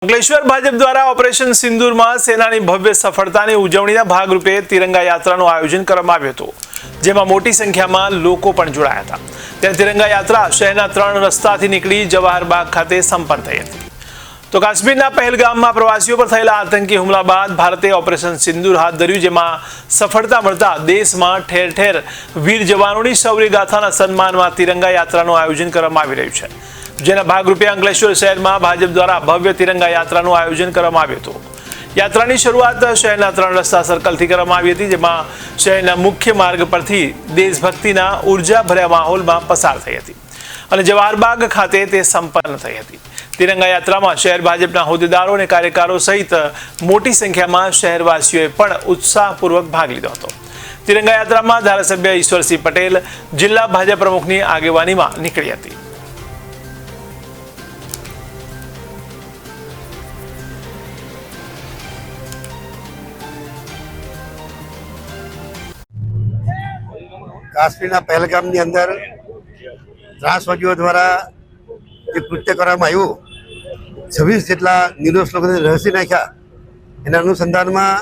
અંકલેશ્વર ભાજપ દ્વારા ઓપરેશન સિંદૂરમાં સેનાની ભવ્ય સફળતાની ઉજવણીના ભાગરૂપે તિરંગા યાત્રાનું આયોજન કરવામાં આવ્યું હતું, જેમાં મોટી સંખ્યામાં લોકો પણ જોડાયા હતા। ત્યારે તિરંગા યાત્રા શહેરના 3 રસ્તાથી નીકળી જવાહર બાગ ખાતે સંપન્ન થઈ હતી। તો કાશ્મીરના પહેલગામમાં પ્રવાસીઓ પર થયેલા આતંકી હુમલા બાદ ભારતે ઓપરેશન સિંદૂર હાથ ધર્યું, જેમાં સફળતા મળતા દેશમાં ઠેર ઠેર વીર જવાનોની શૌર્ય ગાથાના સન્માનમાં તિરંગા યાત્રાનું આયોજન કરવામાં આવી રહ્યું છે, જેના ભાગરૂપે અંકલેશ્વર શહેરમાં ભાજપ દ્વારા ભવ્ય તિરંગા યાત્રાનું આયોજન કરવામાં આવ્યું હતું। યાત્રાની શરૂઆત શહેરના 3 રસ્તા સર્કલથી કરવામાં આવી હતી, જેમાં શહેરના મુખ્ય માર્ગ પરથી દેશભક્તિના ઉર્જાભર્યા માહોલમાં પસાર થઈ હતી અને જવાહર બાગ ખાતે તે સંપન્ન થઈ હતી। તિરંગા યાત્રામાં શહેર ભાજપના હોદ્દેદારો અને કાર્યકરો સહિત મોટી સંખ્યામાં શહેરવાસીઓએ પણ ઉત્સાહપૂર્વક ભાગ લીધો હતો। તિરંગા યાત્રામાં ધારાસભ્ય ઈશ્વરસિંહ પટેલ જિલ્લા ભાજપ પ્રમુખની આગેવાનીમાં નીકળી હતી। કાશ્મીરના પહેલગામની અંદર ત્રાસવાદીઓ દ્વારા જે કૃત્ય કરવામાં આવ્યું, 26 જેટલા નિર્દોષ લોકોને રહસી નાખ્યા, એના અનુસંધાનમાં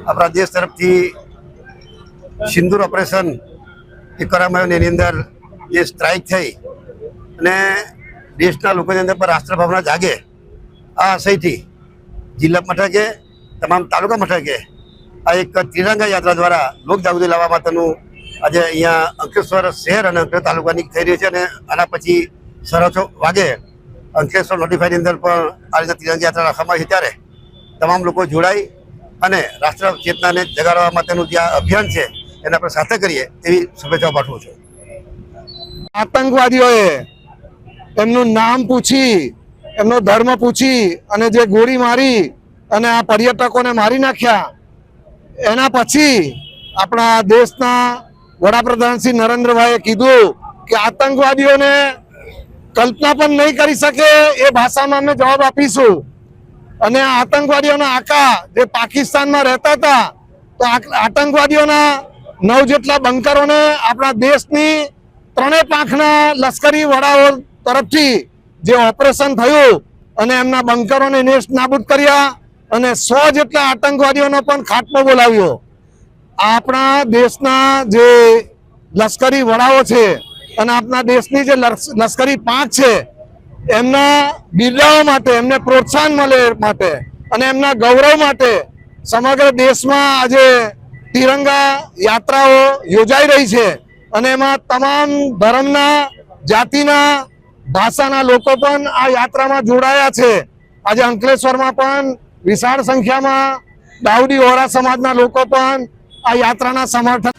આપણા દેશ તરફથી સિંદૂર ઓપરેશન એ કરવામાં આવ્યું। એની અંદર જે સ્ટ્રાઇક થઈ અને દેશના લોકોની અંદર પર રાષ્ટ્રભાવના જાગે, આ આશયથી જિલ્લા મથકે તમામ તાલુકા મથકે આ એક તિરંગા યાત્રા દ્વારા લોકજાગૃતિ લાવવા માટેનું આજે અહીંયા અંકલેશ્વર શહેર અને અંકલેશ્વર તાલુકાની થઈ રહી છે અને આના પછી 6:30 વાગે અંકલેશ્વર નોટિફાઈની અંદર પણ આ રીતે તિરંગા યાત્રા રાખવામાં આવી છે। ત્યારે તમામ લોકો જોડાઈ અને રાષ્ટ્ર ચેતનાને જગાડવા માટેનું જે અભિયાન છે એને આપણે સાથે કરીએ એવી શુભેચ્છાઓ પાઠવું છું। આતંકવાદીઓએ એમનું નામ પૂછી, એમનો ધર્મ પૂછી અને જે ગોળી મારી અને આ પર્યટકોને મારી નાખ્યા, એના પછી આપણા દેશના વડાપ્રધાન શ્રી નરેન્દ્રભાઈએ કીધું કે આતંકવાદીઓને કલ્પના પણ નહીં કરી શકે એ ભાષામાં અમે જવાબ આપીશું। અને આતંકવાદીઓના આકા જે પાકિસ્તાનમાં રહેતા હતા, તો આતંકવાદીઓના 9 જેટલા બંકરોને આપણા દેશની 3 પાંખના લશ્કરી વડાઓ તરફથી જે ઓપરેશન થયું અને એમના બંકરોને નેસ્ત નાબૂદ કર્યા અને 100 જેટલા આતંકવાદીઓનો પણ ખાત્મો બોલાવ્યો। આપણા દેશના જે લશ્કરી વડાઓ છે અને આપણા દેશની જે લશ્કરી પાંખ છે, એમના બિરદાવવા માટે, એમને પ્રોત્સાહન મળે માટે અને એમના ગૌરવ માટે સમગ્ર દેશમાં આજે તિરંગા યાત્રાઓ યોજાઈ રહી છે અને એમાં તમામ ધર્મના, જાતિના, ભાષાના લોકો પણ આ યાત્રામાં જોડાયા છે। આજે અંકલેશ્વરમાં પણ વિશાળ સંખ્યામાં દાઉડી વોરા સમાજના લોકો પણ આ યાત્રાના સમર્થન